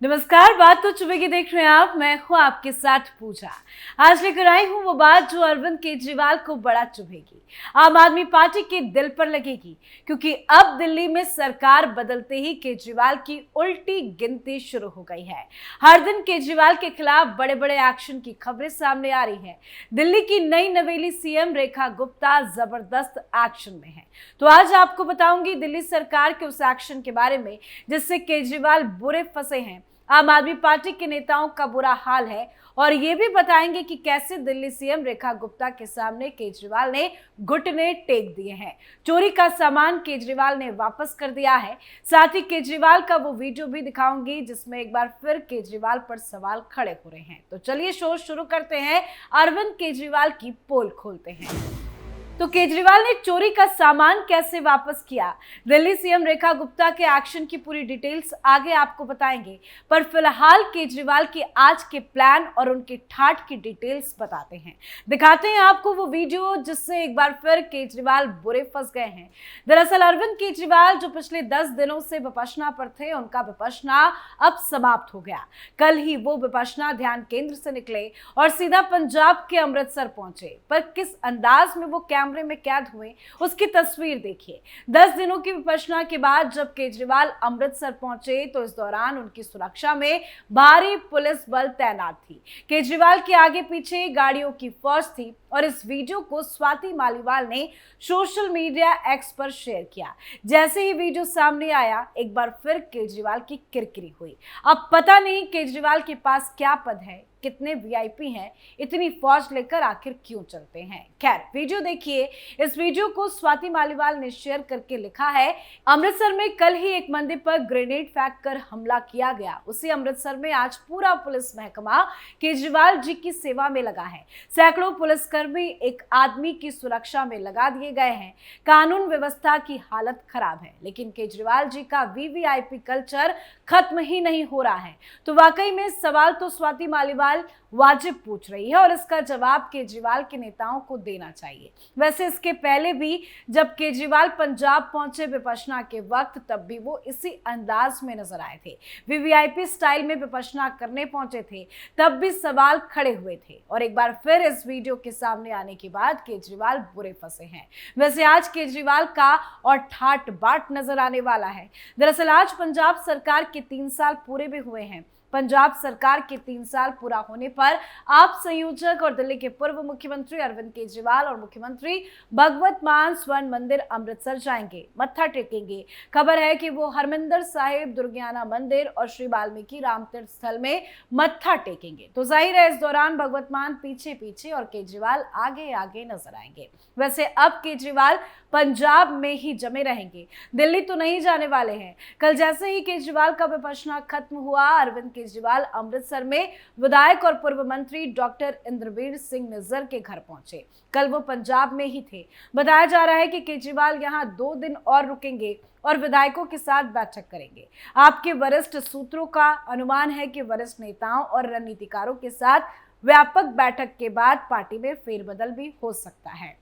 नमस्कार। बात तो चुभे की देख रहे हैं आप, मैं हूं आपके साथ पूजा। आज लेकर आई हूं वो बात जो अरविंद केजरीवाल को बड़ा चुभेगी, आम आदमी पार्टी के दिल पर लगेगी, क्योंकि अब दिल्ली में सरकार बदलते ही केजरीवाल की उल्टी गिनती शुरू हो गई है। हर दिन केजरीवाल के खिलाफ बड़े बड़े एक्शन की खबरें सामने आ रही हैं। दिल्ली की नई नवेली सीएम रेखा गुप्ता जबरदस्त एक्शन में है। तो आज आपको बताऊंगी दिल्ली सरकार के उस एक्शन के बारे में जिससे केजरीवाल बुरे फंसे हैं, आम आदमी पार्टी के नेताओं का बुरा हाल है, और ये भी बताएंगे कि कैसे दिल्ली सीएम रेखा गुप्ता के सामने केजरीवाल ने घुटने टेक दिए हैं। चोरी का सामान केजरीवाल ने वापस कर दिया है। साथ ही केजरीवाल का वो वीडियो भी दिखाऊंगी जिसमें एक बार फिर केजरीवाल पर सवाल खड़े हो रहे हैं। तो चलिए शो शुरू करते हैं, अरविंद केजरीवाल की पोल खोलते हैं। तो केजरीवाल ने चोरी का सामान कैसे वापस किया, दिल्ली सीएम रेखा गुप्ता के एक्शन की पूरी डिटेल्स आगे आपको बताएंगे, पर फिलहाल केजरीवाल के आज के प्लान और उनके ठाठ की डिटेल्स बताते हैं। दिखाते हैं आपको वो वीडियो जिससे एक बार फिर केजरीवाल बुरे फंस गए हैं। दरअसल अरविंद केजरीवाल जो पिछले 10 दिनों से विपश्यना पर थे, उनका विपश्यना अब समाप्त हो गया। कल ही वो विपश्यना ध्यान केंद्र से निकले और सीधा पंजाब के अमृतसर पहुंचे, पर किस अंदाज में वो कैमरे में कैद हुए उसकी तस्वीर देखिए। 10 दिनों की विपश्यना के बाद जब केजरीवाल अमृतसर पहुंचे तो इस दौरान उनकी सुरक्षा में भारी पुलिस बल तैनात थी। केजरीवाल के आगे पीछे गाड़ियों की फौज थी और इस वीडियो को स्वाति मालीवाल ने सोशल मीडिया एक्स पर शेयर किया। जैसे ही वीडियो सामने आया, एक बार फिर केजरीवाल की किरकिरी हुई। अब पता नहीं केजरीवाल के पास क्या पद है, कितने वीआईपी हैं, इतनी फौज लेकर आखिर क्यों चलते हैं। खैर, वीडियो देखिए। इस वीडियो को स्वाति मालीवाल ने शेयर करके लिखा है, अमृतसर में कल ही एक मंदिर पर ग्रेनेड फेंक कर हमला किया गया। उसी अमृतसर में आज पूरा पुलिस महकमा केजरीवाल जी की सेवा में लगा है। सैकड़ों पुलिसकर्मी एक आदमी की सुरक्षा में लगा दिए गए हैं। कानून व्यवस्था की हालत खराब है, लेकिन केजरीवाल जी का वीवीआईपी कल्चर खत्म ही नहीं हो रहा है। तो वाकई में सवाल तो स्वाति मालीवाल वाजिब पूछ रही है और इसका जवाब केजरीवाल के नेताओं को देना चाहिए। वैसे इसके पहले भी जब केजरीवाल पंजाब पहुंचे विपश्यना के वक्त, तब भी वो इसी अंदाज में नजर आए थे। वीवीआईपी स्टाइल में विपश्यना करने पहुंचे थे, तब भी सवाल खड़े हुए थे, और एक बार फिर इस वीडियो के सामने आने के बाद केजरीवाल बुरे फंसे हैं। वैसे आज केजरीवाल का और ठाट बाट नजर आने वाला है। दरअसल आज पंजाब सरकार के 3 साल पूरे भी हुए हैं। पंजाब सरकार के 3 साल पूरा होने पर आप संयोजक और दिल्ली के पूर्व मुख्यमंत्री अरविंद केजरीवाल और मुख्यमंत्री भगवत मान स्वर्ण मंदिर अमृतसर जाएंगे, मत्था टेकेंगे। खबर है कि वो हरमिंदर साहिब, दुर्गियाना मंदिर और श्री वाल्मीकि राम तीर्थ स्थल में मत्था टेकेंगे। तो जाहिर है इस दौरान भगवत मान पीछे पीछे और केजरीवाल आगे आगे नजर आएंगे। वैसे अब केजरीवाल पंजाब में ही जमे रहेंगे, दिल्ली तो नहीं जाने वाले हैं। कल जैसे ही केजरीवाल का विपश्यना खत्म हुआ, अरविंद केजरीवाल अमृतसर में विधायक और पूर्व मंत्री डॉक्टर इंद्रवीर सिंह निज्जर के घर पहुंचे। कल वो पंजाब में ही थे। बताया जा रहा है कि केजरीवाल यहां 2 दिन और रुकेंगे और विधायकों के साथ बैठक करेंगे। आपके वरिष्ठ सूत्रों का अनुमान है कि वरिष्ठ नेताओं और रणनीतिकारों के साथ व्यापक बैठक के बाद पार्टी में फेरबदल भी हो सकता है।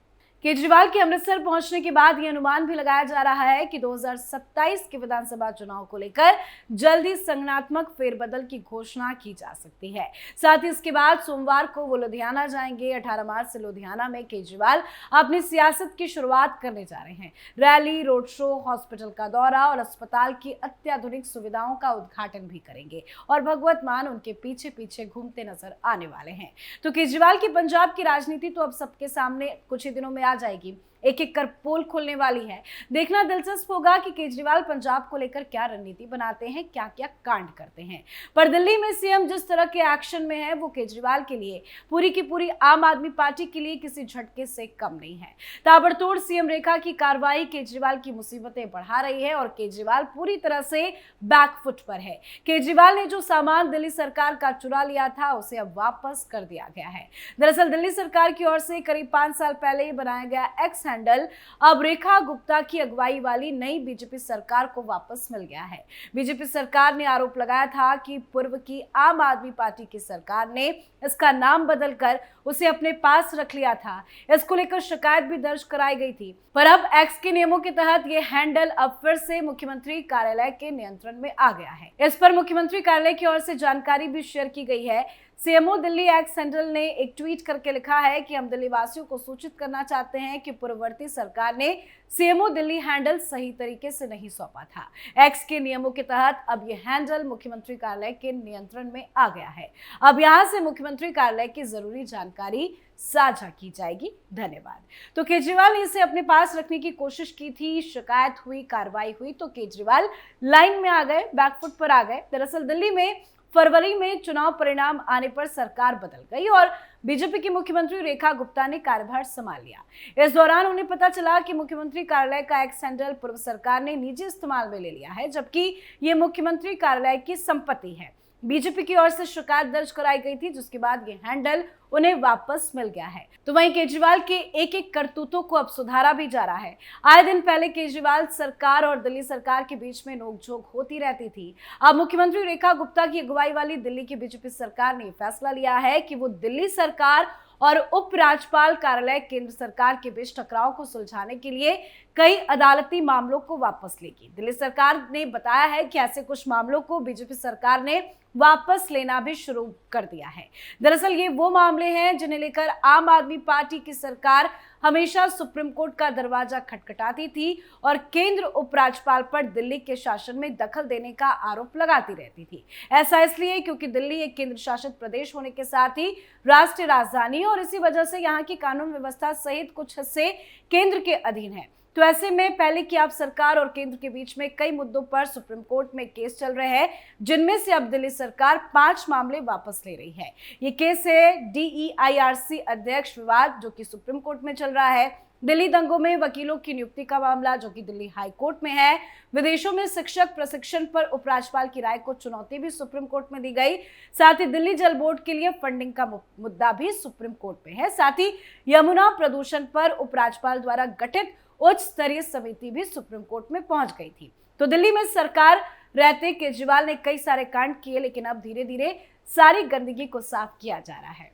केजरीवाल के अमृतसर पहुंचने के बाद यह अनुमान भी लगाया जा रहा है कि 2027 के विधानसभा चुनाव को लेकर जल्द ही संगठनात्मक फेरबदल की घोषणा की जा सकती है। साथ ही इसके बाद सोमवार को वो लुधियाना जाएंगे। 18 मार्च से लुधियाना में केजरीवाल अपनी सियासत की शुरुआत करने जा रहे हैं। रैली, रोड शो, हॉस्पिटल का दौरा और अस्पताल की अत्याधुनिक सुविधाओं का उद्घाटन भी करेंगे, और भगवत मान उनके पीछे पीछे घूमते नजर आने वाले हैं। तो केजरीवाल की पंजाब की राजनीति तो अब सबके सामने कुछ ही दिनों में आ जाएगी। एक एक कर पोल खुलने वाली है। देखना दिलचस्प होगा कि केजरीवाल पंजाब को लेकर क्या रणनीति बनाते हैं, क्या क्या कांड करते हैं। पर दिल्ली में सीएम जिस तरह के एक्शन में है, वो केजरीवाल के लिए, पूरी की पूरी आम आदमी पार्टी के लिए किसी झटके से कम नहीं है। ताबड़तोड़ सीएम रेखा की कार्रवाई केजरीवाल की मुसीबतें बढ़ा रही है और केजरीवाल पूरी तरह से बैकफुट पर है। केजरीवाल ने जो सामान दिल्ली सरकार का चुरा लिया था, उसे अब वापस कर दिया गया है। दरअसल दिल्ली सरकार की ओर से करीब 5 साल पहले बनाया गया एक्स हैंडल अब रेखा गुप्ता की अगुवाई वाली नई बीजेपी सरकार को वापस मिल गया है। बीजेपी सरकार ने आरोप लगाया था कि पूर्व की आम आदमी पार्टी की सरकार ने इसका नाम बदलकर उसे अपने पास रख लिया था। इसको लेकर शिकायत भी दर्ज कराई गई थी, पर अब एक्स के नियमों के तहत ये हैंडल अब फिर से मुख्यमंत्री कार्यालय के नियंत्रण में आ गया है। इस पर मुख्यमंत्री कार्यालय की ओर से जानकारी भी शेयर की गई है। सीएमओ दिल्ली एक्स हैंडल ने एक ट्वीट करके लिखा है कि हम दिल्ली वासियों को सूचित करना चाहते हैं कि पूर्ववर्ती सरकार ने सीएमओ दिल्ली हैंडल सही तरीके से नहीं सौंपा था। एक्स के नियमों के तहत अब यह हैंडल मुख्यमंत्री कार्यालय के नियंत्रण में आ गया है। अब यहां से मुख्यमंत्री कार्यालय की जरूरी जानकारी साझा की जाएगी। धन्यवाद। तो केजरीवाल ने इसे अपने पास रखने की कोशिश की थी, शिकायत हुई, कार्रवाई हुई तो केजरीवाल लाइन में आ गए, बैकफुट पर आ गए। दरअसल दिल्ली में फरवरी में चुनाव परिणाम आने पर सरकार बदल गई और बीजेपी की मुख्यमंत्री रेखा गुप्ता ने कार्यभार संभाल लिया। इस दौरान उन्हें पता चला कि मुख्यमंत्री कार्यालय का एक्स हैंडल पूर्व सरकार ने निजी इस्तेमाल में ले लिया है, जबकि ये मुख्यमंत्री कार्यालय की संपत्ति है। बीजेपी की ओर से शिकायत दर्ज कराई गई थी, जिसके बाद ये हैंडल उन्हें वापस मिल गया है। तो वहीं केजरीवाल के एक एक करतूतों को अब सुधारा भी जा रहा है। आए दिन पहले केजरीवाल सरकार और दिल्ली सरकार के बीच में नोकझोंक होती रहती थी। अब मुख्यमंत्री रेखा गुप्ता की अगुवाई वाली दिल्ली की बीजेपी सरकार ने फैसला लिया है कि वो दिल्ली सरकार और उपराज्यपाल कार्यालय केंद्र सरकार के बीच टकराव को सुलझाने के लिए कई अदालती मामलों को वापस लेगी। दिल्ली सरकार ने बताया है कि ऐसे कुछ मामलों को बीजेपी सरकार ने वापस लेना भी शुरू कर दिया है। दरअसल ये वो मामले हैं जिन्हें लेकर आम आदमी पार्टी की सरकार हमेशा सुप्रीम कोर्ट का दरवाजा खटखटाती थी और केंद्र उपराज्यपाल पर दिल्ली के शासन में दखल देने का आरोप लगाती रहती थी। ऐसा इसलिए क्योंकि दिल्ली एक केंद्र शासित प्रदेश होने के साथ ही राष्ट्रीय राजधानी और इसी वजह से यहाँ की कानून व्यवस्था सहित कुछ हिस्से केंद्र के अधीन है। तो ऐसे में पहले की आप सरकार और केंद्र के बीच में कई मुद्दों पर सुप्रीम कोर्ट में केस चल रहे हैं, जिनमें से अब दिल्ली सरकार 5 मामले वापस ले रही है। ये केस है DEIRC अध्यक्ष विवाद, जो कि सुप्रीम कोर्ट में चल रहा है। दिल्ली दंगों में वकीलों की नियुक्ति का मामला, जो कि दिल्ली हाई कोर्ट में है। विदेशों में शिक्षक प्रशिक्षण पर उपराज्यपाल की राय को चुनौती भी सुप्रीम कोर्ट में दी गई। साथ ही दिल्ली जल बोर्ड के लिए फंडिंग का मुद्दा भी सुप्रीम कोर्ट में है। साथ ही यमुना प्रदूषण पर उपराज्यपाल द्वारा गठित उच्च स्तरीय समिति भी सुप्रीम कोर्ट में पहुंच गई थी। तो दिल्ली में सरकार रहते केजरीवाल ने कई सारे कांड किए, लेकिन अब धीरे धीरे सारी गंदगी को साफ किया जा रहा है,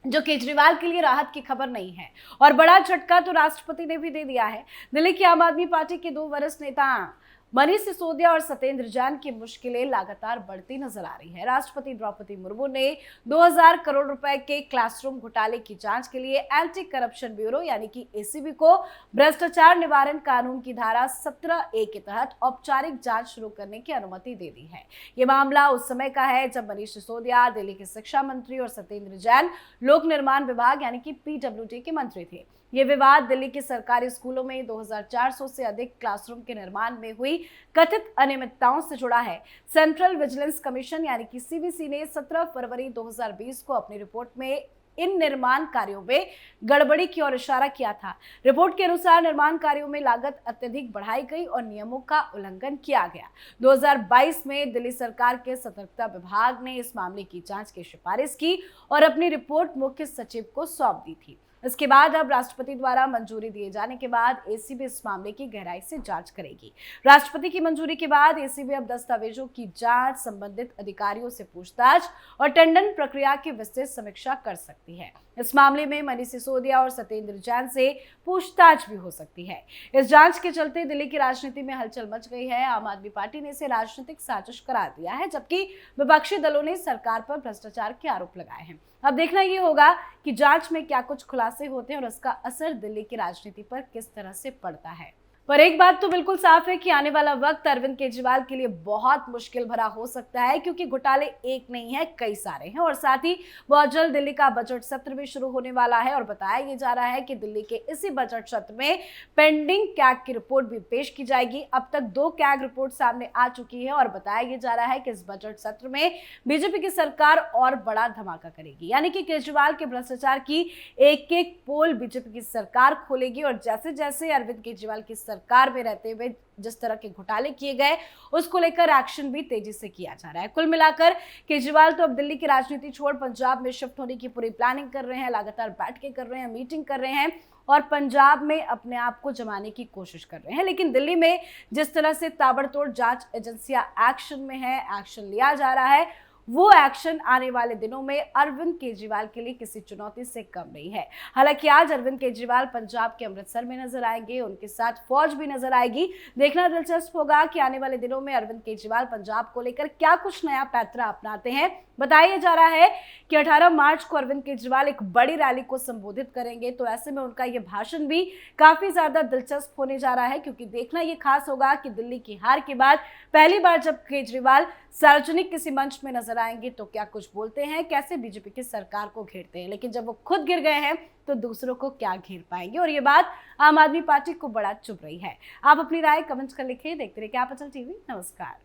जो केजरीवाल के लिए राहत की खबर नहीं है। और बड़ा झटका तो राष्ट्रपति ने भी दे दिया है। दिल्ली की आम आदमी पार्टी के 2 वरिष्ठ नेता मनीष सिसोदिया और सत्येंद्र जैन की मुश्किलें लगातार बढ़ती नजर आ रही है। राष्ट्रपति द्रौपदी मुर्मू ने 2000 करोड़ रुपए के क्लासरूम घोटाले की जांच के लिए एंटी करप्शन ब्यूरो यानी कि ACB को भ्रष्टाचार निवारण कानून की धारा 17A के तहत औपचारिक जांच शुरू करने की अनुमति दे दी है। ये मामला उस समय का है जब मनीष सिसोदिया दिल्ली के शिक्षा मंत्री और सत्येंद्र जैन लोक निर्माण विभाग यानी कि PWD के मंत्री थे। ये विवाद दिल्ली के सरकारी स्कूलों में 2400 से अधिक क्लासरूम के निर्माण में हुई कथित अनियमितताओं से जुड़ा है। सेंट्रल विजिलेंस कमीशन यानी कि CVC ने 17 फरवरी 2020 को अपनी रिपोर्ट में इन निर्माण कार्यों में गड़बड़ी की ओर इशारा किया था। रिपोर्ट के अनुसार निर्माण कार्यों में लागत अत्यधिक बढ़ाई गई और नियमों का उल्लंघन किया गया। 2022 में दिल्ली सरकार के सतर्कता विभाग ने इस मामले की जांच की सिफारिश की और अपनी रिपोर्ट मुख्य सचिव को सौंप दी थी। इसके बाद अब राष्ट्रपति द्वारा मंजूरी दिए जाने के बाद ACB इस मामले की गहराई से जांच करेगी। राष्ट्रपति की मंजूरी के बाद ACB अब दस्तावेजों की जांच, संबंधित अधिकारियों से पूछताछ और टेंडर प्रक्रिया की विस्तृत समीक्षा कर सकती है। इस मामले में मनीष सिसोदिया और सत्येंद्र जैन से पूछताछ भी हो सकती है। इस जांच के चलते दिल्ली की राजनीति में हलचल मच गई है। आम आदमी पार्टी ने इसे राजनीतिक साजिश करार दिया है, जबकि विपक्षी दलों ने सरकार पर भ्रष्टाचार के आरोप लगाए हैं। अब देखना ये होगा कि जांच में क्या कुछ खुलासे होते हैं और उसका असर दिल्ली की राजनीति पर किस तरह से पड़ता है। पर एक बात तो बिल्कुल साफ है कि आने वाला वक्त अरविंद केजरीवाल के लिए बहुत मुश्किल भरा हो सकता है, क्योंकि घोटाले एक नहीं है, कई सारे हैं। और साथ ही बहुत जल्द दिल्ली का बजट सत्र भी शुरू होने वाला है और बताया ये जा रहा है कि दिल्ली के इसी बजट सत्र में पेंडिंग कैग की रिपोर्ट भी पेश की जाएगी। अब तक 2 कैग रिपोर्ट सामने आ चुकी है और बताया ये जा रहा है कि इस बजट सत्र में बीजेपी की सरकार और बड़ा धमाका करेगी, यानी कि केजरीवाल के भ्रष्टाचार की एक-एक पोल बीजेपी की सरकार खोलेगी। और जैसे जैसे अरविंद केजरीवाल की सरकार में रहते हुए जिस तरह के घोटाले किए गए उसको लेकर एक्शन भी तेजी से किया जा रहा है। कुल मिलाकर केजरीवाल तो अब दिल्ली की राजनीति छोड़ पंजाब में शिफ्ट होने की पूरी प्लानिंग कर रहे हैं, लगातार बैठकें कर रहे हैं, मीटिंग कर रहे हैं और पंजाब में अपने आप को जमाने की कोशिश कर रहे हैं। लेकिन दिल्ली में जिस तरह से ताबड़तोड़ जांच एजेंसियां एक्शन में है, एक्शन लिया जा रहा है, वो एक्शन आने वाले दिनों में अरविंद केजरीवाल के लिए किसी चुनौती से कम नहीं है। हालांकि आज अरविंद केजरीवाल पंजाब के अमृतसर में नजर आएंगे, उनके साथ फौज भी नजर आएगी। देखना दिलचस्प होगा कि आने वाले दिनों में अरविंद केजरीवाल पंजाब को लेकर क्या कुछ नया पैंतरा अपनाते हैं। बताया जा रहा है कि 18 मार्च को अरविंद केजरीवाल एक बड़ी रैली को संबोधित करेंगे, तो ऐसे में उनका ये भाषण भी काफी ज्यादा दिलचस्प होने जा रहा है, क्योंकि देखना ये खास होगा कि दिल्ली की हार के बाद पहली बार जब केजरीवाल सार्वजनिक किसी मंच में नजर आएंगे तो क्या कुछ बोलते हैं, कैसे बीजेपी की सरकार को घेरते हैं। लेकिन जब वो खुद गिर गए हैं तो दूसरों को क्या घेर पाएंगे, और ये बात आम आदमी पार्टी को बड़ा चुभ रही है। आप अपनी राय कमेंट्स कर लिखिए। देखते रहिए कैपिटल टीवी। नमस्कार।